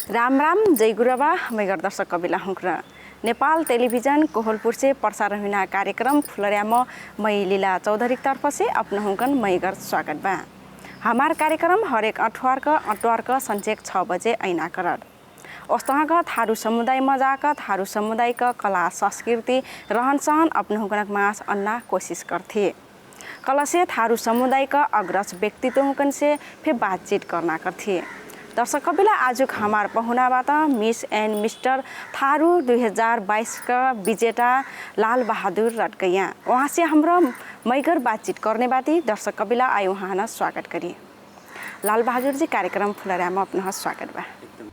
राम राम जय गुरुबा मैगर दर्शक कबिला हुँक्र नेपाल टेलीविजन कोहलपुर से प्रसारण हुना कार्यक्रम फुलरियाम मई लीला चौधरी तरफ से अपना हुँकन मैगर स्वागत बा। हमार कार्यक्रम हरेक अठवार का संचेक 6 बजे ऐना करद ओस्तहाँका थारू समुदाय मजाका थारू समुदाय का कला संस्कृति रहन सहन अपना हुँकनक मास अन्ना कोशिश करथे। कला से थारू समुदाय का अग्रज व्यक्तित्व हुँकन से फिर बातचीत करना करथे। दर्शक कबिला आजुक हमार पहुनाबाट मिस एन्ड मिस्टर थारू 2022 का विजेता लाल बहादुर रटकैया वहाँ से हाम्रो मैगर बातचीत करने बाती दर्शक कबिला आए वहाँ स्वागत करिए। लाल बहादुर जी कार्यक्रम फुलरियामा अपना स्वागत बा।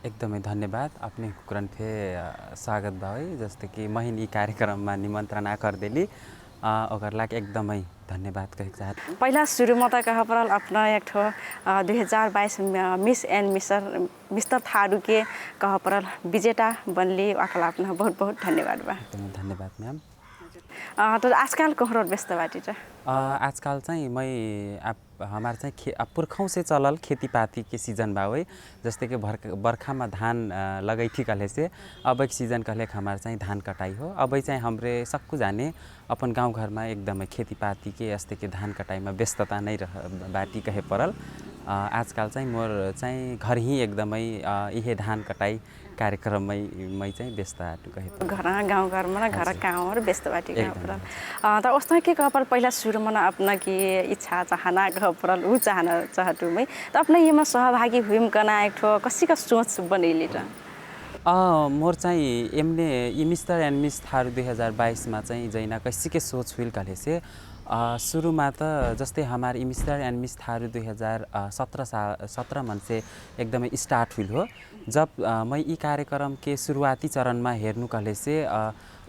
एकदमै धन्यवाद अपने कुरन फे स्वागत बा है जस्तो कि महिन ई कार्यक्रममा निमन्त्रणा गर्देली ओकर लाग एकदमै धन्यवाद कहे चाहत। पहिला सुरुमा त कह परल अपना एक ठो 2022 मिस एन्ड मिस्टर थारू के कह परल विजेता बनली अखला अपना बहुत बहुत धन्यवाद बा। एकदमै धन्यवाद म्याम। तो आजकल कहरो व्यस्त बाटी छ आजकल चाहिँ मै हमार चाहिँ पुर्खौं से चलल खेतीपाती के सीजन बा है जस्तै कि बर्खामा धान लगै थी कले से अब एक सीजन कले हमार चाहिँ धान कटाई हो। अब चाहिँ हमरे सक्कु जाने अपन गाउँ घरमा एकदमै खेतीपाती के जस्तै कि धान कटाईमा व्यस्तता नै बाटी कहे परल। आजकल चाहिँ मोर चाहिँ घर ही एकदमै इहे धान कटाई कार्यक्रममै मै चाहिँ व्यस्त आटु कहे घर गाउँ घरमा न घर काम और व्यस्त बाटी कह परल। त ओस्ता के कह परल पहिला सुरुमा न अपना की इच्छा चाहना कह परल उ चाहना चाहतु मै त अपना येमा सहभागी हुइम कना एक ठो कसी का सोच बनैली त मोर चाहिँ एमने ई मिस्टर एन्ड मिस थारू 2022 मा चाहिँ जैना कैसी के सोच हुइल कले से सुरुमा त जस्तै हमार ई मिस्टर एन्ड मिस थारू 2017 मन से एकदमै स्टार्ट हुइल हो। जब मैं ई कार्यक्रम के शुरुआती चरण में हेर्नु कले से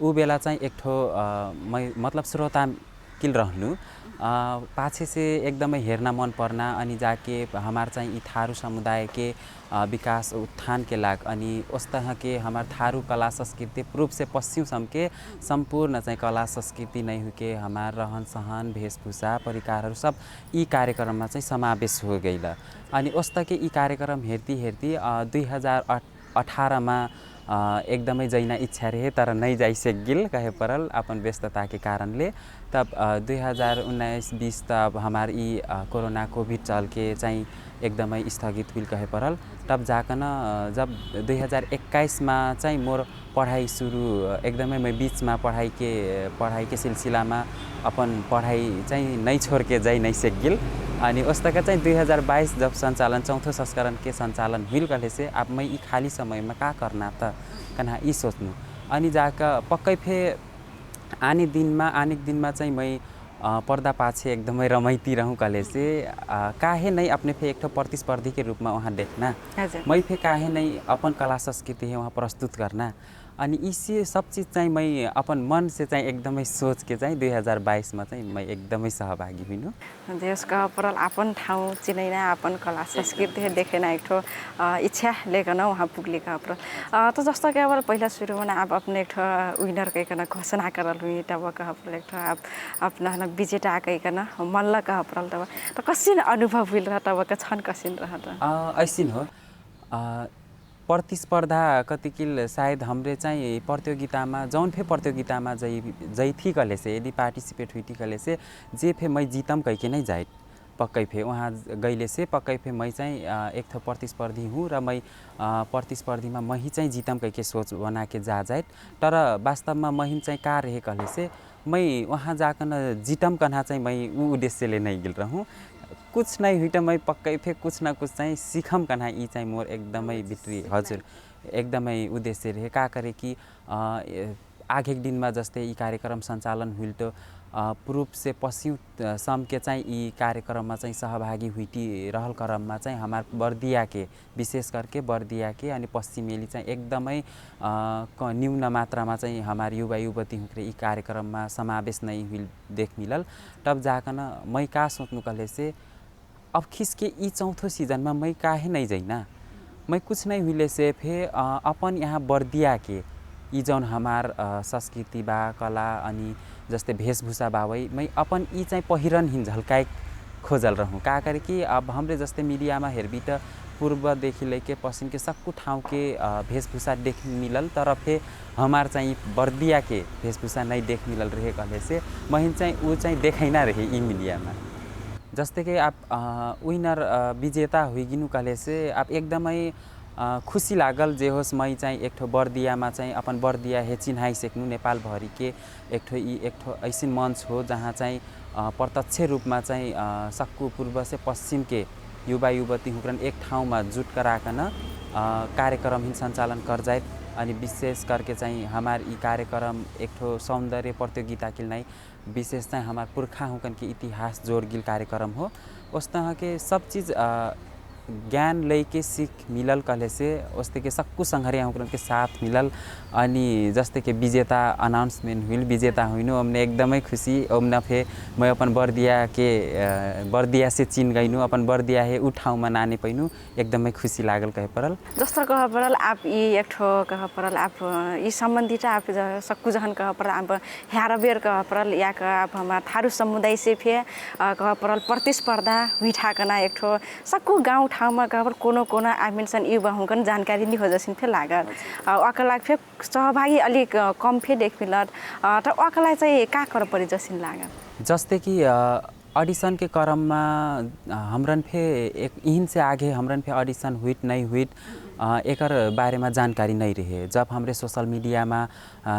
उ बेला चाहिँ एक ठो मैं मतलब श्रोता किल रहनु पाछे से एकदमै हेर्न मन पर्ना अनि जाके हमार चाहिँ ई थारू समुदाय के विकास उत्थान के लाग अनि उस तरह के हमार थारू कला संस्कृति पूर्व से पश्चिम सम के संपूर्ण चाहिँ कला संस्कृति नै हुके हमार रहन सहन वेशभूषा परिकारहरू सब ई कार्यक्रममा चाहिँ समावेश हो गइल। अनि उस तक ई कार्यक्रम हेर्ती 2018 मा एकदमै जैना इच्छा रहे तर नहीं जाई सकिल कहे परल अपन व्यस्तता के कारणले। तब 2019-20 तब हमार ई कोरोना कोभिड चल के चाहिँ एकदमै स्थगित हुइल कहे परल। तब जाकन जब 2021 मा चाहिँ मोर पढाई सुरु एकदमै मैं बीच में पढाई के सिलसिलामा अपन पढाई चाहिँ नहीं छोड़ के जाई नहीं सकिल। अनि उस्तका चाहिँ 2022 जब संचालन चौथो संस्करण के संचालन हुइल कले से अब मैं ई खाली समय में का करना त कना ई सोच्नु अनि जाका पक्कै फे आने दिनमा चाहिँ मैं पर्दा पाछे एकदमै रमैती रहूँ कले से काहे नहीं अपने फे एक ठो प्रतिस्पर्धी के रूप में वहाँ देखना मैं फे काहे नहीं अपन कला संस्कृति है वहाँ प्रस्तुत करना अनि इसी सब चीज़ चाहिँ मैं अपन मन से चाहिँ एकदमै सोच के चाहिँ 2022 में चाहिँ मैं एकदमै सहभागी हुइनु। देशका परल अपन ठाउँ चिनैना अपन कला संस्कृति देखेना एक ठो इच्छा लेकन वहाँ पुगले का परल। तो जस्तो कि अब पहिला सुरुमा अब अपने एक ठो विनर कहिकन घोषणा करल हुई तब कह परल एक ठो अपना विजेता कहिकन मल्ल कह परल तब त कसिन अनुभव हुइल रह तब के छन कसिन रह त ऐसिन हो प्रतिस्पर्धा कतिकिल शायद हमरे चाहिँ प्रतियोगितामा जौन फे प्रतियोगितामा जै थी कले से यदि पार्टिसिपेट हुई थी कले से जे फे मैं जीतम कह के नहीं जाए पक्कै फे वहाँ गईले से पक्कै फे मैं चाहिँ एक थो प्रतिस्पर्धी हूँ र मैं प्रतिस्पर्धी में मही चाहिँ जीतम कह के सोच बना के जाए तर वास्तव में मही चाहिँ का रहे कले से मैं वहाँ जाकन जीतम कन्हा चाहिँ मैं उ उद्देश्यले नहीं गिल रहूँ कुछ नहीं हुई तो मैं पक्कै फे कुछ न कुछ चाहिँ सिखम कन्हा ई चाहिँ मोर एकदमै भित्री हजुर एकदमै उद्देश्य रहे का करे कि आगे दिन में जस्ते ई कार्यक्रम संचालन हुइल तो पूर्व से पश्चिम सम के चाहिँ यी कार्यक्रममा चाहिँ सहभागी हुइटी रहल क्रममा चाहिँ हमार बर्दिया के विशेष करके बर्दिया के अनि पश्चिमेली चाहिँ एकदमै न्यून मात्रामा चाहिँ हमार युवा युवती हुँक्रे यी कार्यक्रममा समावेश नहीं हुई देख मिलल। तब जाकन मैं का सोच्नु कहले से अब खिसके ई चौथो सीजनमा मैं काहे नहीं जैना, मैं कुछ नहीं हुईले से फे अपन यहाँ बर्दिया के ई जौन हमार संस्कृति बा कला अनि जस्तै वेशभूषा बावै मैं अपन ई चाहिँ पहिरन हिन झल्काए खोजल रहूँ का करे कि अब हमरे जस्तै मीडियामा हेरबी त पूर्वदेखि लेके पश्चिम के सक्कु ठाउँ के वेशभूषा देख मिलल तर फे हमार चाहिँ बर्दिया के वेशभूषा नहीं देख मिलल रहे कहले से महिन चाहिँ ऊ चाहिँ देखैना रहे ई मीडियामा। जस्तै कि आप विनर विजेता हुइगिनु कहले से आप एकदमै खुशी लागल जे होस् मैं चाहिँ एक ठो बर्दियामा चाहिँ अपन बर्दिया हे चिन्हाई सेक्नु नेपाल भरि के एक ठो ऐसिन मञ्च हो जहाँ चाहिँ प्रत्यक्ष रूपमा चाहिँ सक्कु पूर्व से पश्चिम के युवा युवती हुक्रन एक ठाउँमा जुट कराकन कार्यक्रम हिन सञ्चालन कर जाए अनि विशेष करके चाहिँ हमार ई कार्यक्रम एक ठो सौंदर्य प्रतियोगिता के नहीं विशेष चाहिँ हमार पुरखा हुकन के इतिहास जोड़ गिल कार्यक्रम हो। उस तरह के सब चीज़ ज्ञान लैके सीख मिलल कहले से उस्ते के सक्कु संघरिया हुकन के साथ मिलल अनि जस्ते के विजेता अनाउंसमेंट हुई विजेता हुइनु हमने एकदमै खुशी ओमना फे मैं अपन बर्दिया से चिन गइनु अपन बर्दिया है उ ठाउँमा नाने पैनु एकदमै खुशी लागल कहे परल। जस्तो कह परल आप ये एक ठो कह परल आप ये संबंधित आप सक्कु जहन कह परल आप ह्यार बेर कह परल या कह आप हमार थारू समुदाय से फे कह परल प्रतिस्पर्धा हुइठा कना एक ठो सक्कु गाउँ ठाउँमा कह पर कोनो कोनो आमिनसन युवा हुकन जानकारी नि हो जसिन फे लागल अकलाक फे सहभागी अलिक कम फे देख मिलत त अकलाई चाहिँ का कर परि जसिन लागल। जस्ते कि ऑडिशन के क्रममा हमरन फे एक इहिन से आगे हमरन फे ऑडिशन हुइट नहीं हुइट एकर बारेमा जानकारी नहीं रहे। जब हमरे सोशल मीडियामा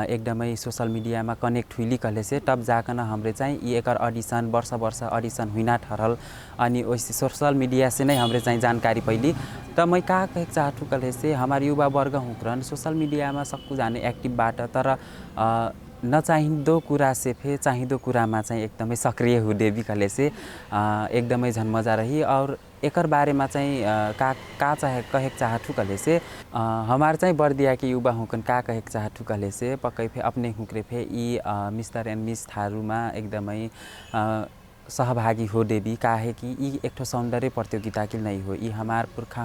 एकदमै सोशल मीडियामा कनेक्ट हुइली कहले से तब जाकन हमरे चाहिँ यी एकर ऑडिशन वर्ष ऑडिशन हुइना ठहरल अनि ओइसे सोशल मीडिया से नहीं हमरे चाहिँ जानकारी पैली। त मैं का कहे चाहतु कहले से हमार युवा वर्ग हुक्रन सोशल मीडियामा सक्कु जाने एक्टिभ बाट तर नचाहिँदो कुरा से फे चाहिँदो कुरामा चाहिँ एकदमै सक्रिय हुँदै कहले से एकदमै झन मजा रही। और एकर बारेमा चाहिँ का चाहे कहे चाहतु कहले से हमार चाहिँ बर्दिया के युवा हुकन का कहे चाहतु कहले से पक्कै फे अपने हुक्रे फे यी मिस्टर एन्ड मिस थारूमा एकदमै सहभागी हो देवी काहे कि यी एक ठो सौंदर्य प्रतियोगिता के नहीं हो यी हमार पुरखा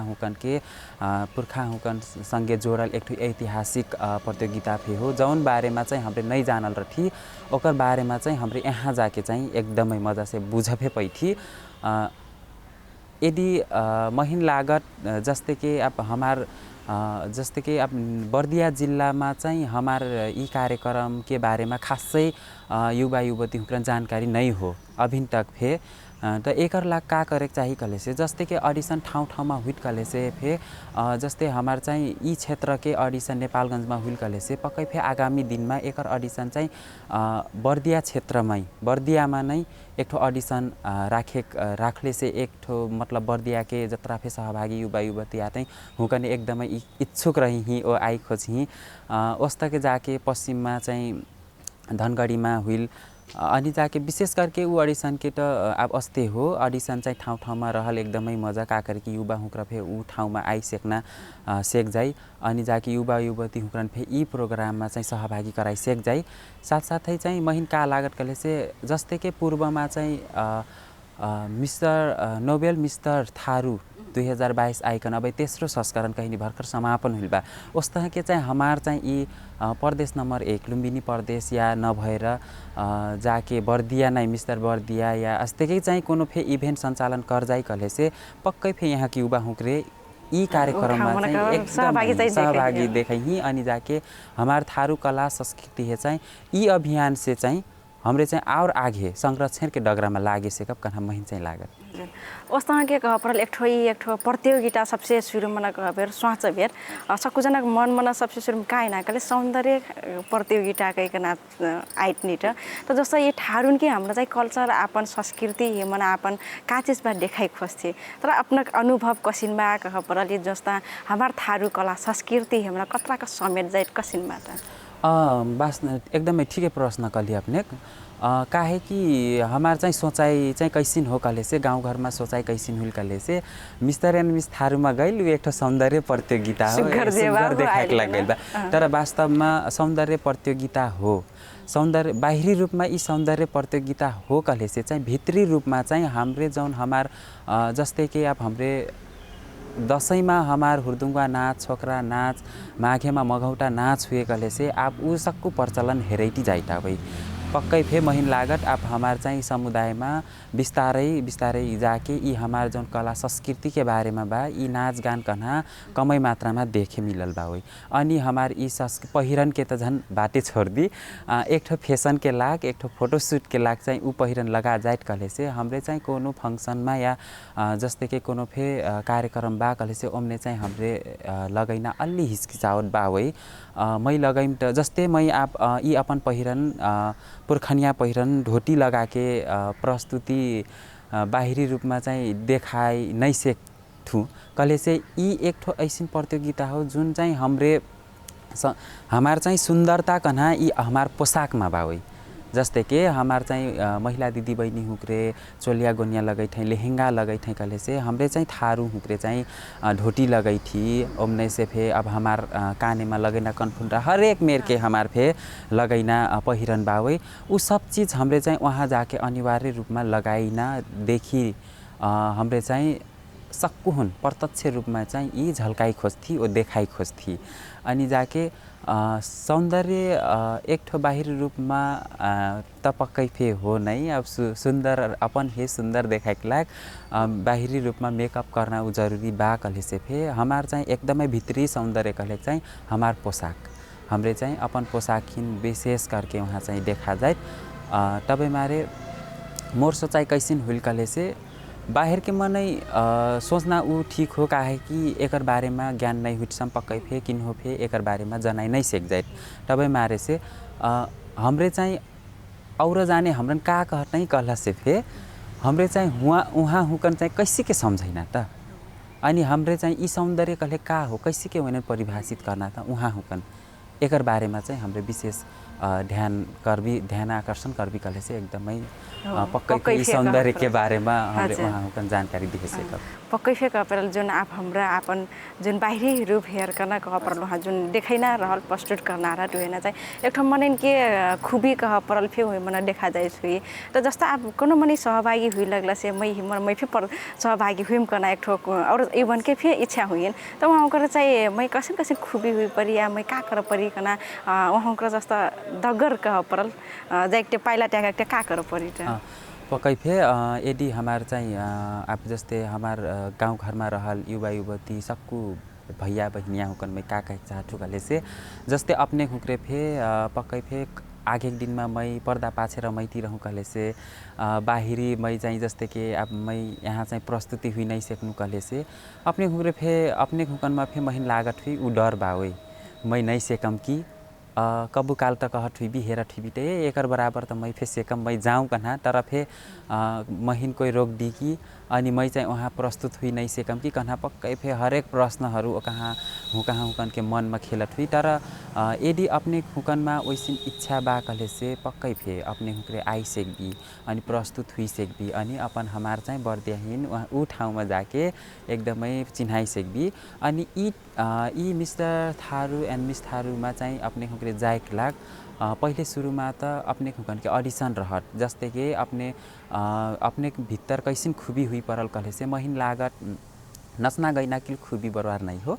हुकन संगे जोड़ल एक ठो ऐतिहासिक प्रतियोगिता फे हो जौन बारे में चाहिँ हमरे नहीं जानल रही ओकर बारे में चाहिँ हमरे यहाँ जाके चाहिँ एकदमै मजा से बुझफे पैथी। यदि महिन लागत जस्ते कि अब हमार जस्तै कि अब बर्दिया जिल्लामा चाहिँ हमार यी कार्यक्रम के बारेमा खासै युवा युवती हुक्रन जानकारी नहीं हो अभी तक फे त एकर ला का करे चाहिए कहले से जस्ते कि ऑडिशन ठाउँ ठाउँमा हुइट कहले से फे जस्ते हमार चाहिँ यी क्षेत्र के ऑडिशन नेपालगंजमा हुइल कहले से पक्कै फे आगामी दिनमा एकर ऑडिशन चाहिँ बर्दिया क्षेत्रमै बर्दियामा नै एक ठो ऑडिशन राखले से एक ठो मतलब बर्दिया के जत्रा फे सहभागी युवा युवती आते हुकने एकदमै इच्छुक रही ही ओ आई खोजी ओस्तके जाके पश्चिममा चाहिँ धनगढीमा हुइल अनि जाके विशेष करके ऊ ऑडिशन के त अब अस्ते हो ऑडिशन चाहिँ ठाउँ ठाउँमा रहल एकदमै मजा का करके युवा हुक्रा फे ऊ ठाउँमा आइसेक्ना सेक जाई अनि जाके युवा युवती हुक्रन फे यी प्रोग्राममा चाहिँ सहभागी गराइ सेक जाई। साथसाथै चाहिँ महिन का लागत कहले से जस्तै के पूर्वमा चाहिँ मिस्टर नोबेल मिस्टर थारू 2022 आइकन अब तेस्रो संस्करण कहीं भर्खर समापन हुइल बा उस तरह के चाहिँ हमार चाहिँ यी प्रदेश नंबर 1 लुम्बिनी प्रदेश या नभएर जाके बर्दिया नै मिस्टर बर्दिया या अस्तेकै चाहिँ कोनो फे इभेन्ट सञ्चालन कर जाई कहले से पक्कै फे यहाँ की युवा हुक्रे यी कार्यक्रममा चाहिँ एकदम सहभागी देखै अनि जाके हमार थारू कला संस्कृति है चाहिँ यी अभियान से चाहिँ हमरे चाहिँ और आगे संरक्षण के डगरामा लागे से कब कहाँ महिन चाहिँ लागत उस तरह के कह परल एक ठो प्रतियोगिता सबसे शुरू में कह बेर स्वाच बेर सक्कुजना मन मन सबसे शुरू में काहे ना कले सौंदर्य प्रतियोगिता के ना आइट नीट तो जस्तो ये ठारुन के हाम्रो चाहिँ कल्चर आपन संस्कृति मन आपन का चीज बा देखाइ खोज्थे तर अपना अनुभव कसिन बा कह परल जस्ता हमार थारू कला संस्कृति हमरा कतरा का समेत जाइत कसिन बा बस एकदमै ठिकै प्रश्न कली अपने काहे कि हमार चाहिँ सोचाइ चाहिँ कैसिन हो कले से गाउँघरमा सोचाइ कैसिन हुल कले से मिस्टर एन्ड मिस थारूमा गइल एक ठो सौन्दर्य प्रतियोगिता हो सुग्घर देखाइक लाग गइल बा तर वास्तवमा सौन्दर्य प्रतियोगिता हो सौन्दर्य बाहिरी रूपमा यी सौन्दर्य प्रतियोगिता हो कले से चाहिँ भित्री रूपमा चाहिँ हमरे जौन हमार जस्तै कि अब हमरे दसैँमा हमार हुर्दुङ्गा नाच छोकरा नाच माघेमा मघौटा नाच हुए कले से आप उ सक्कु प्रचलन हेरैटी जाइटा भई पक्कै फे महिन लागत आप हमार चाहिँ समुदायमा बिस्तारै बिस्तारै जाके यी हमार जौन कला संस्कृति के बारेमा बा यी नाच गान कन्हा कमै मात्रामा देखे मिलल बा होइ अनि हमार यी पहिरन के त झन् बाटे छोड़ दी एक ठो फैशन के लाग एक ठो फोटोशूट के लाग चाहिँ उ पहिरन लगा जाइत कले से हमरे चाहिँ कोनो फंक्शनमा या जस्तै कि कोनो फे कार्यक्रम बा कले से ओमने चाहिँ हमरे लगैना अलि हिचकिचावट बा होइ मै लगाइम त जस्तै मै आप यी अपन पहिरन पुर्खनिया पहिरन ढोटी लगाके प्रस्तुति बाहिरी रूपमा चाहिँ देखाइ नै सेक्थु कले से यी एक ठो ऐसिन प्रतियोगिता हो जुन चाहिँ हमार चाहिँ सुन्दरता कन्हा यी हमार पोसाकमा बा होइ जस्तै कि हमार चाहिँ महिला दिदी बहिनी हुक्रे चोलिया गोनिया लगै थे लेहेंगा लगै थे कले से हमरे चाहिँ थारू हुक्रे चाहिँ ढोटी लगै थी ओमने से फे अब हमार कानेमा लगैना कनफुंडा हरेक मेर के हमार फे लगैना पहिरन बावे उ सब चीज हमरे चाहिँ वहाँ जाके अनिवार्य रूपमा लगाइना देखी हमरे चाहिँ सक्कु हुन प्रत्यक्ष रूपमा चाहिँ यी झल्काइ खोज्थी ओ देखाइ खोज्थी अनि जाके सौन्दर्य एक ठो बाहिरी रूपमा त पक्कै फे हो नै अब सुन्दर अपन हे सुन्दर देखाइक लाग बाहिरी रूपमा मेकअप करना उ जरूरी बा कले से फे हमार चाहिँ एकदमै भित्री सौन्दर्य कले चाहिँ हमार पोशाक हमरे चाहिँ अपन पोशाकिन विशेष करके वहाँ चाहिँ देखा जाए तबे मारे मोर सोचाइ कैसिन हुल कले से बाहिर के मनै सोचना उ ठीक हो काहे कि एकर बारेमा ज्ञान नै हुइसम पक्कै फे किन हो फे एकर बारेमा जनाइ नै सेक जाइत तबै मारे से हमरे चाहिँ और जाने हमरन का कहत नै कहला से फे हमरे चाहिँ उहाँ हुकन चाहिँ कैसे के समझैना त अनि हमरे चाहिँ यी सौन्दर्य कले का हो कैसे के वने परिभाषित करना त उहाँ हुकन एकर बारेमा चाहिँ हमरे विशेष ध्यान आकर्षण करबी कले से एकदमै पक्कै यी सौन्दर्य के बारेमा हमरे वहाँ हुकन जानकारी दिए से पक्कै फे कपरल जुन आप हमरा अपन जुन बाहिरी रूप हेयर करना कह परल वहाँ जुन देखैना रहल प्रस्तुत करना रहा दुहेना चाहिँ एक ठो मनन के खूबी कह परल फे होय मन देखा जाय छुई त जस्ता आप कोनो मनी सहभागी हुई लगला से मै फे पर सहभागी हुइम करना एक ठो और इवन के फे इच्छा हुइन त वहाँ कर चाहिँ मै कसे खूबी हुई परि या मै का कर परि कना वहाँ कर जस्ता दगर कह परल जाइकटे पाइला ट्यागटे का कर परि त पक्कै फे यदि हमार चाहिँ आप जस्तै हमार गाउँ घरमा रहल युवा युवती सक्कु भैया बहिनिया हुकन में का कहे चाहछु कले से जस्तै अपने हुक्रे फे पक्कै फे आगे दिन में मैं पर्दा पाछेर मैती रहूँ कले से बाहिरी मैं चाहिँ जस्तै कि अब मैं यहाँ चाहिँ प्रस्तुति हुई नहीं सेक्नु कले से अपने हुक्रे फे अपने हुकन में फे महिन लागत हुई उ डर बावे मैं नहीं सेकम कि कबू काल त कहत हुई भी हेर ठिबिटे एकर बराबर त मैं फे सेकम मैं जाऊँ कन्हा तर फे महिन कोई रोक दी कि अनि मैं चाहिँ वहाँ प्रस्तुत हुई नहीं सेकम कि कन्हा पक्कै फे हरेक प्रश्नहरू कहाँ हुकन के मन में खेलत हुई तर यदि अपने हुकन में वैसिन इच्छा बा कले से पक्कै फे अपने हुक्रे आई सेकबी अनि प्रस्तुत हुई सेकबी अनि अपन हमार चाहिँ बर्दियाहीन वहाँ ऊ ठाउँमा जाके एकदमै चिन्हाई सेकबी अनि यी मिस्टर थारू एन्ड मिस थारूमा चाहिँ अपने हुक्रे जाइक लाग पहिले सुरुमा त अपने हुकन के ऑडिशन रहत जस्ते कि अपने भीतर कैसिन खूबी हुई परल कले से महिन लागत नचना गैना कि खूबी बरबार नहीं हो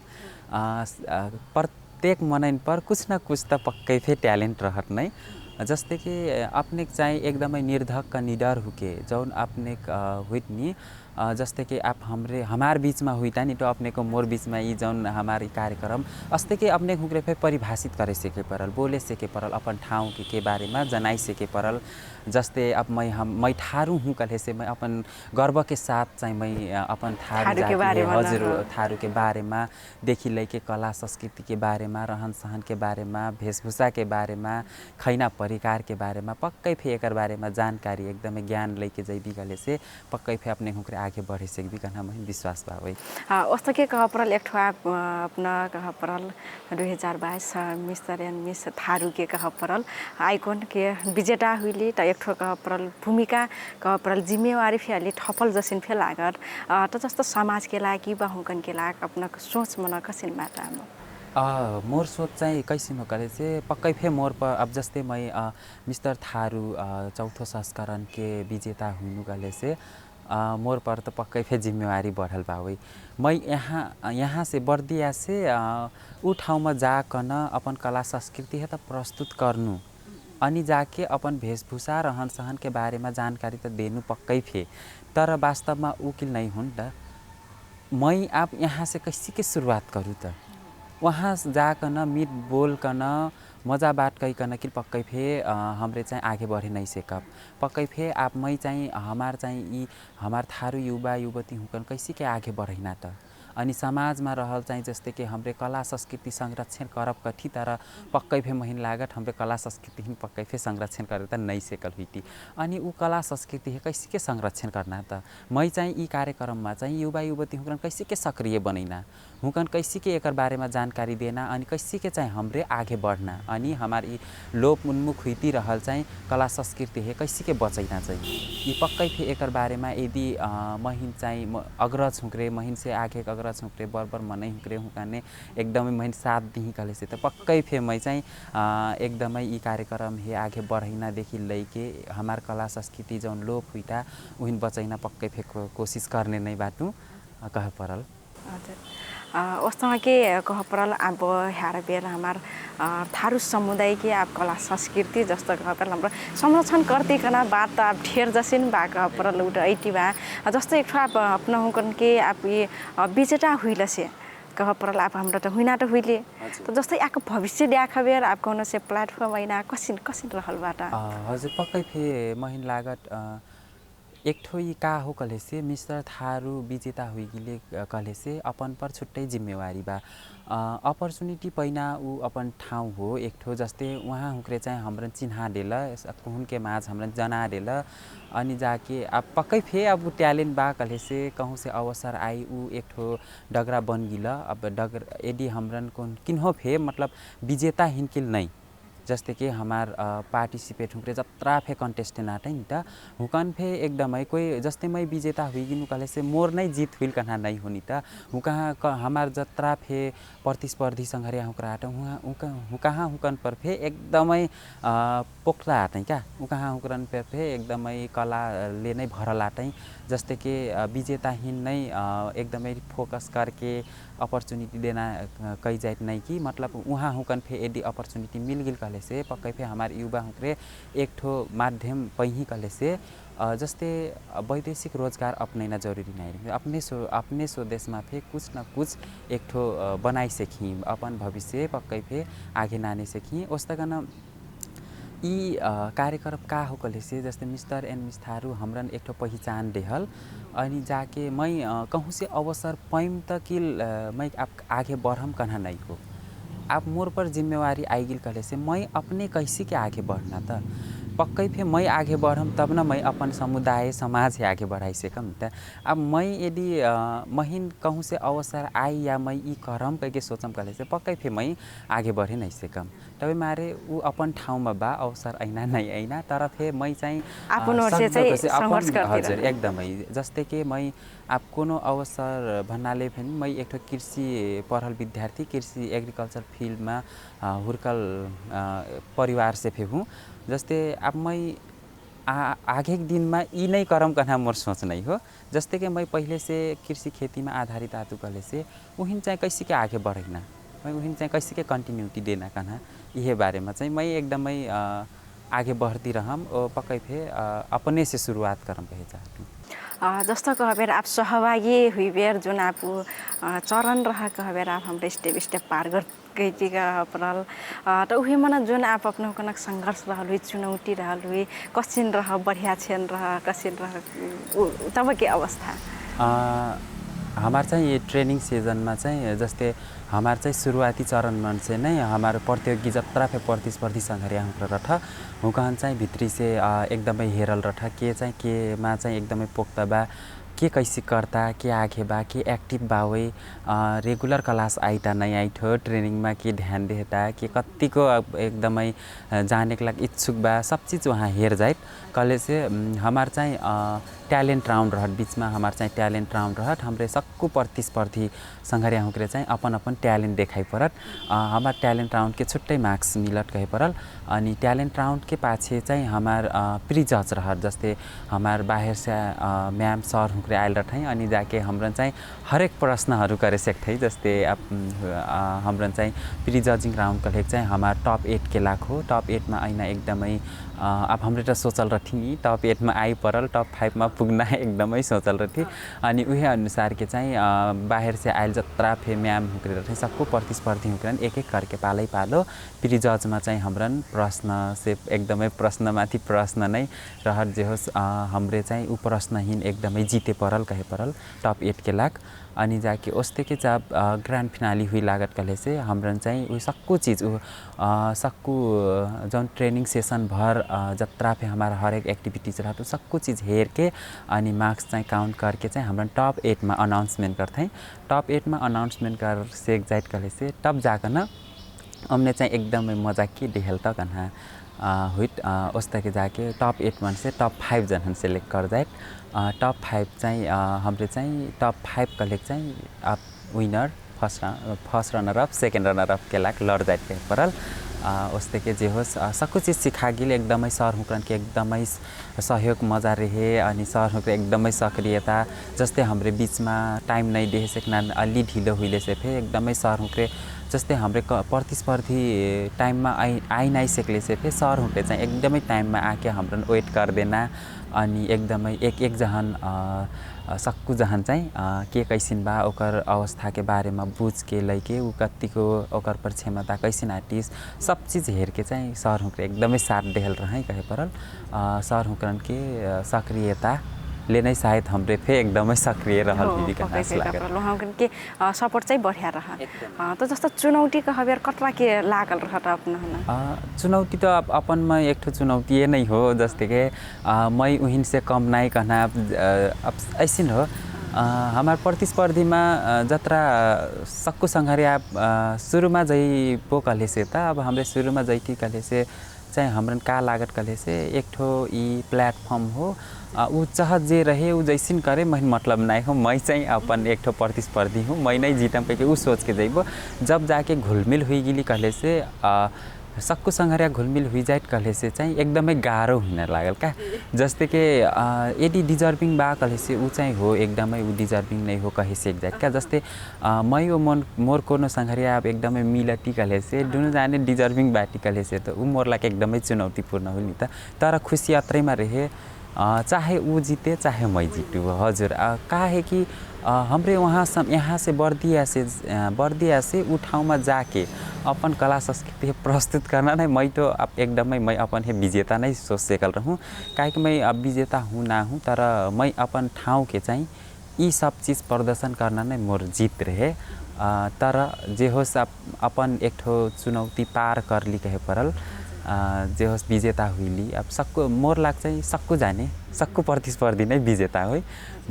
प्रत्येक मनैन पर कुछ न कुछ त पक्कै फे टैलेंट रहत नहीं जस्ते कि अपने चाहिँ एकदमै निर्धक का निडर हुके जौन अपने हुइत नि जस्ते कि आप हमार बीच में हुई नि तो अपने को मोर बीच में ये जौन हमारी कार्यक्रम अस्ते के अपने हुक्रे फे परिभाषित करे सेके परल बोले सेके परल अपन ठाउँ के बारे में जनाई सेके परल जस्ते अब मैं थारू हूँ कले से मैं अपन गर्व के साथ चाहिँ मैं अपन थारू हजुर थारू के बारे में देखी लैके कला संस्कृति के बारे में रहन सहन के बारे में वेशभूषा के बारे में खैना परिकार के बारे में पक्कै फे एकर बारे में जानकारी एकदमै ज्ञान लैके जैबी कले से पक्कै फे अपने हुक्रे आगे बढ़े से भी कहना मैं विश्वास बावे वस्तु के कह परल एक ठो आप अपना कह परल 2022 मिस्टर एंड मिस थारू के कह परल आइकॉन के विजेता हुईली त एक ठो कह परल भूमिका कह परल जिम्मेवारी फेली ठपल जसिन फे लागत त जस्तो समाज के लागि बा हुकन के लाग अपना सोच मन कसिन मात्रा मोर सोच चाहिँ कैसिन करे से पक्कै फे मोर पर अब जस्तै मैं मिस्टर थारू चौथो संस्करण के विजेता हुनु गले से मोर पर तो पक्कै फे जिम्मेवारी बढ़ल बावे मैं यहाँ से बर्दिया से उ ठाउँमा जाकन अपन कला संस्कृति है त प्रस्तुत करनु अनि जाके अपन वेशभूषा रहन सहन के बारे में जानकारी तो देनु पक्कै फे तर वास्तव में उ किल नहीं हुन त मैं आप यहाँ से कैसी के शुरुआत करूँ त वहाँ जाकन मिट बोलकन मजा बात कहीकन कि पक्कै फे हमरे चाहिँ आगे बढ़े नहीं सकब पक्कै फे आप मैं चाहिँ हमार चाहिँ ई हमार थारू युवा युवती हुकन कैसी के आगे बढ़ैना त अनि समाजमा रहल चाहिँ जस्तै कि हमरे कला संस्कृति संरक्षण करब कथी तर पक्कै फे महिन लागत हमरे कला संस्कृति ही पक्कै फे संरक्षण करे त नहीं सकल हुईती अनि उ कला संस्कृति है कैसी के संरक्षण करना त मैं चाहिँ ई कार्यक्रममा चाहिँ युवा युवती हुकन कैसी के सक्रिय बनैना हुकन कैसी के एकर बारे में जानकारी देना अनि कैसी के चाहिँ हमरे आगे बढ़ना अनि हमार ई लोप उन्मुख हुईती रहल चाहिँ कला संस्कृति है कैसी के बचैना चाहिँ ई पक्कै फे एकर बारे में यदि महिन चाहिँ अग्रज हुकरे महिन से आगे अग्रज हुकरे बरबर मनै हुकरे हुकाने एकदमै महिन साथ दिही कले से त पक्कै फे मैं चाहिँ एकदमै ई कार्यक्रम है आगे बढ़ैना देखि लैके हमार कला संस्कृति जौन लोप हुईता उहिन बचैना पक्कै फे कोशिश करने नहीं बाटू कह परल उसँग के कह परल अब ह्यार बेर हमार थारू समुदाय के आप कला संस्कृति जस्तो कह परल हाम्रो संरक्षण करते कना बात आप ढेर जसिन बा कह परल उठ ऐटी बा जस्तो एक ठो आप अपना हुकन के आप ये विजेता हुइल से कह परल आप हाम्रो त हुइना त हुइले त जस्तै आको भविष्य देखा बेर आप कौन से प्लेटफर्म हैना कसिन कसिन रहल बाटा हजुर पक्कै फे महिन लागत एक ठो ई का हो कले से मिस्टर थारू विजेता हुईगिले कले से अपन पर छुट्टै जिम्मेवारी बा अपॉर्चुनिटी पैना उ अपन ठाउँ हो एक ठो जस्तै वहाँ हुकरे चाहिँ हाम्रो चिन्हा देल कुहुन के माझ हाम्रो जना देल अनि जाके अब पक्कै फे अब ट्यालेन्ट बा कले से कहूँ से अवसर आई उ एक ठो डगरा बन गिल अब डगर यदि हमरन कोन किन्हो फे मतलब विजेता हिनकिल नहीं जस्तै कि हमार पार्टिसिपेट हुकरे जत्रा फे कन्टेस्टेंट आटे नि त हुकन फे एकदमै कोही जस्तै मैं विजेता हुइगिनु कले से मोर नै जीत हुइल कहाँ नहीं हुनी त हुकहाँ हमार जत्रा फे प्रतिस्पर्धी संघरिया हुकरा आटे हुकहाँ हुकन पर फे एकदमै पोखला आटे क्या हुकहाँ हुकरन पर फे एकदमै कलाले नै भरल आटे जस्तै कि विजेता हिन नै एकदमै फोकस करके अपॉर्चुनिटी देना कई जाइत नहीं कि मतलब वहाँ हुकन फे यदि अपॉर्चुनिटी मिल गिल कले से पक्कै फे हमार युवा हुकरे एक ठो माध्यम पही कले से जस्ते वैदेशिक रोजगार अपनैना जरूरी नहीं अपने स्वदेश में फे कुछ न कुछ एक ठो बनाई सेखी अपन भविष्य पक्कै फे आगे नाने सेखी उस्तकन ई कार्यक्रम का हो कले से जैसे मिस्टर एंड मिस थारू हमरन एक ठो पहिचान देहल अनि जाके मैं कहूँ से अवसर पैम त कि मैं आप आगे बढ़म कन्हा नहीं हो आप मोर पर जिम्मेवारी आइगिल कले से मैं अपने कैसे के आगे बढ़ना त पक्कै फे मैं आगे बढ़म तब न मैं अपन समुदाय समाज ही आगे बढ़ाई सकम त अब मैं यदि महिन कहूँ से अवसर आई या मैं ई करम कह के सोचम कले से पक्कै फे मैं आगे बढ़े नहीं सकम तब मारे उ अपन ठाउँ में बा अवसर ऐना नहीं ऐना तर फे मैं चाहिँ हजुर एकदमै जस्तै कि मैं आप कोनो अवसर भन्नाले पनि मैं एक ठो कृषि पढल विद्यार्थी कृषि एग्रीकल्चर फील्ड में हुर्कल परिवार से फे हूँ जस्ते अब मैं आगे के दिन में ई नहीं करम कन्हा मोर सोच नहीं हो जस्ते कि मैं पहले से कृषि खेती में आधारित आतु कले से उहिन चाहिँ कैसे के आगे बढ़ैना मैं उहिन चाहिँ कैसे के कंटिन्यूटी देना कन्हा यह बारे में चाहिँ मैं एकदमै आगे बढ़ती रहम पक्कै फे अपने से शुरुआत करम कहे चाहती जस्तो कह बेर आप सहभागी हुई बेर जुन आप चरण रह कह बेर आप हाम्रो स्टेप पार कर गई परल तो उही मन जुन आप अपना कनक संघर्ष रहल हुई चुनौती रहल हुई कसिन रह बढ़िया छेन रह कसिन रह तब के अवस्था हमार चाहिँ ये ट्रेनिंग सीजन में चाहिँ जस्ते हमार चाहिँ शुरुआती चरण में से नै हमार प्रतियोगी जत्रा फे प्रतिस्पर्धी संघरिया हुकर रठ हुकन चाहिँ भित्री से एकदमै हेरल रठ के चाहिँ के मा चाहिँ एकदमै पोख्ता बा के कैसे करता के आगे बा के एक्टिभ बा वही रेगुलर क्लास आइटा नहीं आइट हो ट्रेनिंग में के ध्यान देता कि कति को एकदमै जाने के लागि इच्छुक बा सब चीज़ वहाँ हेर जाए कले से हमार चाहिँ टैलेंट राउंड रहत बीच में हमार चाहिँ टैलेंट राउंड रहत हमरे सक्कु प्रतिस्पर्धी संघरिया हुकरे चाहिँ अपन अपन टैलेंट देखाई परत हमार टैलेंट राउंड के छुट्टै मार्क्स मिलत कहे परल अनि टैलेंट राउंड के पाछे चाहिँ हमार प्री जज रहत जस्ते हमार बाहिर से मैम सर हुकरे आयल रहे अनि जाके हमरन चाहिँ हरेक प्रश्नहरू करे सकते जस्ते हमरन चाहिँ प्री जजिंग राउंड कले चाहिँ हमार टॉप 8 के लाख हो टॉप 8 में आइना एकदमै अब हमरे त सोचल रही टॉप 8 में आई परल टॉप 5 में पुग्ना एकदमै सोचल रही अनि उही अनुसार के चाहिँ बाहिर से आयल जत्रा फे म्याम हुकरे रहे सबको प्रतिस्पर्धी हुकरन एक एक करके पालै पालो प्री जज में चाहिँ हमरन प्रश्न से एकदमै प्रश्नमाथि प्रश्न नै रहत जे होस् हमरे चाहिँ उ प्रश्नहीन एकदमै जीते परल कहे परल टॉप 8 के लाख अनि जाके ओस्ते के जब ग्रैंड फिनाली हुई लागत कले से हमरन चाहिँ उ सक्कु चीज़ सक्कु जौन ट्रेनिंग सेशन भर जत्रा पे हमारा हर एक एक्टिविटीज रहा तो सक्कु चीज़ हेर के अनि मार्क्स चाहिँ काउंट करके चाहिँ हमरन टॉप 8 में अनाउंसमेंट करते टॉप 8 में अनाउंसमेंट कर से एग्जाइट कले से तब जाकर हमने चाहिँ एकदमै मजाकी देहल तक कन्हा हुई उस तक जाके टॉप 8 में से टॉप 5 जन सेलेक्ट कर जाए टॉप 5 चाहिँ हमरे चाहिँ टॉप 5 कलेक्ट चाहिँ आप winner first runner up second runner up के लाख लड़ जाए के परल उस के जे होस् सक्कु चीज़ सिखा गिल एकदमै सर हुकरन के एकदमै सहयोग मजा रहे अनि सर हुकरे एकदमै सक्रियता जस्ते हमरे बीच में टाइम नहीं दे सकना अलि ढिलो हुईले से फे एकदमै सर हुकरे जस्ते हमरे प्रतिस्पर्धी टाइम में आई नहीं सकले से फे सर हुकरे चाहिँ एकदमै टाइम में आके हमरन वेट कर देना अनि एकदमै एक जहन सक्कु जहन चाहिँ के कैसिन बा ओकर अवस्था के बारे में बुझ के लैके उ कतिको ओकर पर क्षमता कैसिन आर्टिस्ट सब चीज़ हेर के चाहिँ सर हुकरे एकदमै साथ देहल रहे कहे परल सर हुकरन के सक्रियता ले नै शायद हमरे फे एकदमै सक्रिय रहल दीदी का नास लागल लोहागन के सपोर्ट चाहिँ बढ़िया रहा तो जस्तो चुनौती का हबेर कतरा के लागल रहत अपन चुनौती तो अपन में एक ठो चुनौती नहीं हो जस्ते के मैं उहिन से कम नहीं कहना अब ऐसिन हो हमार प्रतिस्पर्धी में जत्रा सक्कु संघरिया शुरू में जई पो कले से त अब हमरे शुरू में जई कले से चाहिँ हमरन का लागत कले से एक ठो ई प्लेटफॉर्म हो उ चाह जे रहे उ जैसिन करे मैं मतलब नहीं हो मैं चाहिँ अपन एक ठो प्रतिस्पर्धी हूँ मैं नहीं जीतम कह के उ सोच के जइबो जब जाके घुलमिल हुई गिली कहले से सक्कु संघरिया घुलमिल हुई जाए कहले से चाहिँ एकदमै गाह्रो हुन लागल का जस्ते के यदि डिजर्भिङ बा कहले से उ चाहिँ हो एकदमै उ डिजर्भिङ नहीं हो कहे से एक्ज्याक्ट का जस्ते मै ओ मोर कोनो संघरिया अब एकदमै मिलती कहले से दुनु जाने डिजर्भिङ बाटी कहले से त उ मोर लागि एकदमै चुनौतीपूर्ण हो नि त तर खुशी यात्रैमा रहे चाहे वो जीते चाहे मैं जीतू हजुर का है कि हमरे वहाँ यहाँ से बर्दिया से उ ठाउँ में जाके अपन कला संस्कृति प्रस्तुत करना नहीं मैं तो अब एकदमै मैं अपन है विजेता नहीं सोच सकल रहूँ काहे कि मैं अब विजेता हूँ ना हूँ तर मैं अपन ठाउँ के चाहिँ यी सब चीज़ प्रदर्शन करना नहीं मोर जीत रहे तर जे होस् अपन एक ठो चुनौती पार कर ली कहे परल जे होस् विजेता हुईली अब सक्कु मोर लाग चाहिँ सक्कु जाने सक्कु प्रतिस्पर्धी नै विजेता हो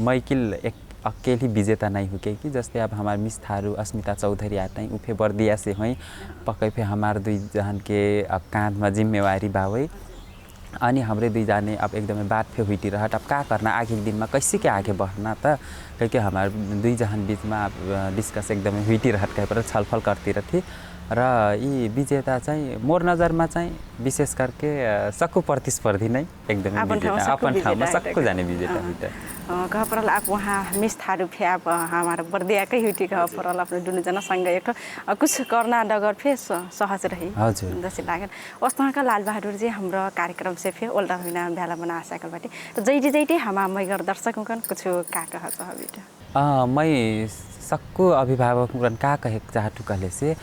मैं किल एक अकेली विजेता नहीं हुके कि जस्ते अब हमार मिस थारू अस्मिता चौधरी आते हैं उफे बर्दिया से हैं पक्कै फे हमार दुई जहन के अब कांध में जिम्मेवारी बावे अनि हमरे दुई जाने अब एकदमै बात फे हुईटी रहत अब का करना आगे दिन में कैसे के आगे बढ़ना त क्योंकि हमार दुई जहन बीच में डिस्कस एकदमै हुईटी रहत कहे पर छलफल करती रहती र यी विजेता चाहिँ मोर नजरमा चाहिँ विशेष करके सक्कु प्रतिस्पर्धी नै एकदमै विजेता अपन ठाउँमा सक्कु जाने विजेता हुइटा कह परल आप वहाँ मिस थारू फे आप हमारा बर्दिया के हुटी कह परल अपने दुनु जना संग एक कुछ करना डगर फे सहज रही हजुर जैसे लागल ओस्ता का लाल बहादुर जी हाम्रो कार्यक्रम से फे ओल्टा हुइना भेला बना सकल बाटी तो जैटी हमा मैगर दर्शक कन कुछ का कह छ बेटा मैं सक्कु अभिभावक का कहे चाहतु कहले से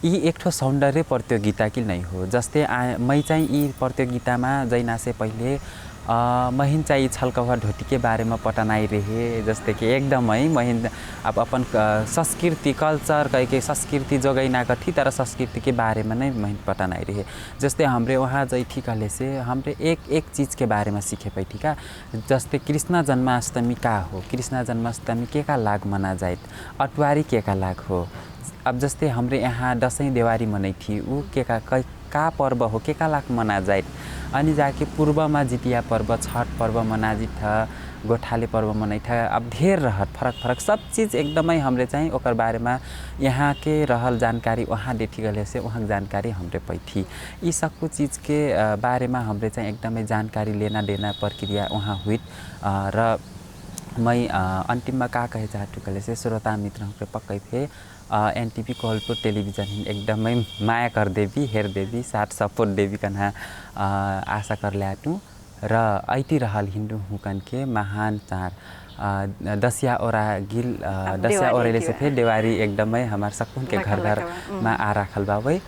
यी एक ठो सौन्दर्य प्रतियोगिता कि नहीं हो जस्ते मैं चाहिँ यी प्रतियोगितामा जैना से पहिले महिन चाहिँ छलकवा ढोटी के बारेमा पटनाइ रहे जस्तै कि एकदमै महिन अब अपन संस्कृति कल्चर कह के संस्कृति जोगैना कथी तर संस्कृति के बारेमा नै महिन पटनाइ रहे जस्तै हमरे वहाँ जैठी कहले से हमरे एक चीज के बारेमा सीखे पैठी का जस्तै कृष्ण जन्माष्टमी का हो कृष्ण जन्माष्टमी के का लाग मना जाइत अटवारी के का लाग हो अब जस्तै हमरे यहाँ दसैँ देवारी मनाइ थी ऊ के का पर्व हो के का लाख मना जाइत अनि जाके पूर्वमा जितिया पर्व छठ पर्व मनाजित था गोठाले पर्व मनाइ था अब ढेर रहत फरक सब चीज़ एकदमै हमरे चाहिँ ओकर बारेमा यहाँ के रहल जानकारी वहाँ देखी गले से वहाँ जानकारी हमरे पैथी यी सबको चीज़ के बारेमा हमरे चाहिँ एकदमै जानकारी लेना देना प्रक्रिया वहाँ हुई र मैं अंतिममा का कहे चाहतु कले से श्रोता मित्रहरुले पक्कै थे एनटीपी कोहलपुर टेलिभिजन एकदमै माया कर देवी हेर देवी साथ सपोर्ट देवी कन्हा आशा कर ल्याटू र ऐती रहल हिंदू हुकन के महान चाड दसिया ओरा गिल दसिया ओरेले से थे देवारी एकदमै हमार सकून के घर मा आ राखल बाबै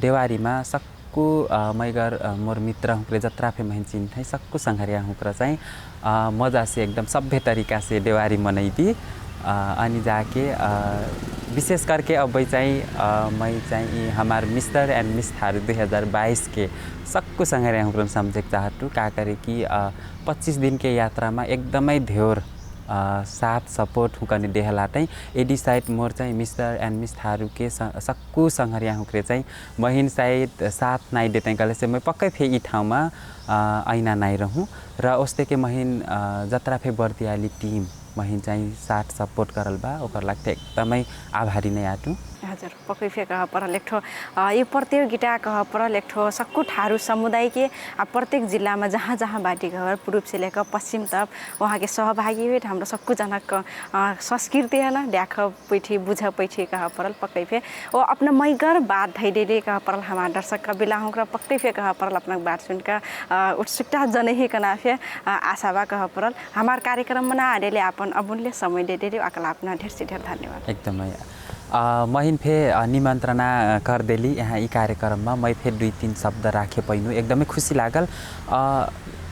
देवारी मा सक्कु मैगर मोर मित्र हुकरे जत्रा फे महिन चिन थे सक्कु संघरिया हुकरा चाहिँ मजा से एकदम सभ्य तरीका से देवारी मनाइदी अनि जाके विशेष करके अब चाहिँ मैं चाहिँ हमार मिस्टर एंड मिस थारू 2022 के सक्कु संघरिया हुकरा समझे चाहतु का करे कि 25 दिन के यात्रा में एकदमै धेर साथ सपोर्ट हुकने देहलाटै एडी साइड मोर चाहिँ मिस्टर एंड मिस थारू के सक्कु संघरिया हुकरे चाहिँ महिन साइड साथ नाइ देतै कले से मैं पक्कै फे ई ठाउँमा ऐना नाइ रहूँ र ओस्ते के महिन जत्रा फे बर्दियाली टीम महिन चाहिँ साथ सपोर्ट करल बा ओकर लाग्थे एकदमै आभारी नै आटु हजुर पक्कै फे कह परल एक ठो यो प्रतियोगिता कह परल एक ठो सक्कु ठारू समुदाय के प्रत्येक जिल्ला में जहाँ जहाँ बाटी घर पूर्व से लेकर पश्चिम तक वहाँ के सहभागी हुए हाम्रो सक्कु जनक संस्कृति है ना देख पैठी बुझ पैठी कह परल पक्कै फे ओ अपना मैगर बात धैले कह परल हमार दर्शक कबिला हुकरा पक्कै फे कह परल अपना बात सुनका उत्सुकता जनही कना फे आशावा कह परल हमार कार्यक्रम मना आडेले अपन अमूल्य समय दे दे अकला अपना ढेर से ढेर धन्यवाद एकदमै महिन फे निमन्त्रणा कर देली यहाँ यी कार्यक्रममा मैं फे 2-3 शब्द राखे पैनु एकदमै खुसी लागल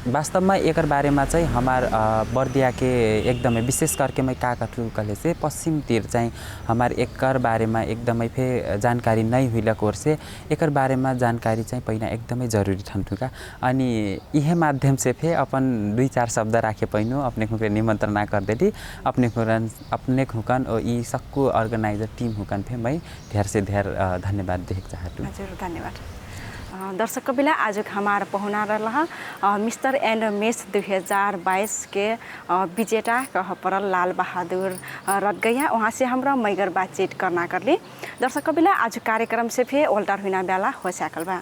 वास्तवमा एकर बारेमा चाहिँ हमार बर्दिया के एकदमै विशेष करके मैं का कथु कले से पश्चिम तिर चाहिँ हमार एकर बारेमा एकदमै फे जानकारी नै हुइलक ओर से एकर बारेमा जानकारी चाहिँ पहिना एकदमै जरुरी ठन्थु का अनि यही माध्यम से फे अपन 2-4 शब्द राखे पैनु अपने खुके निमन्त्रणा कर देली अपने खुकन और ई सक्कु अर्गनाइजर टीम हुकन फे मैं ढेर से ढेर धन्यवाद देख चाहतु हजुर धन्यवाद दर्शक कबिला आज हमार पहुना रहा मिस्टर एंड मिस 2022 के विजेता कह परल लाल बहादुर रटगैया वहाँ से हमरा मैगर बातचीत करना कर ली दर्शक कबिला आज कार्यक्रम से फे ओल्टर हुना बेला हो सकल बा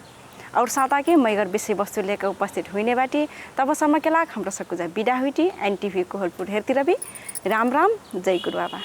और साथ के मैगर विषय वस्तु लेकर उपस्थित हुने बाटी तब समय के लाग हमरा सबको जा विदा हुई एनटीवी कोहलपुर हेरती रवि राम राम जय गुरु बाबा।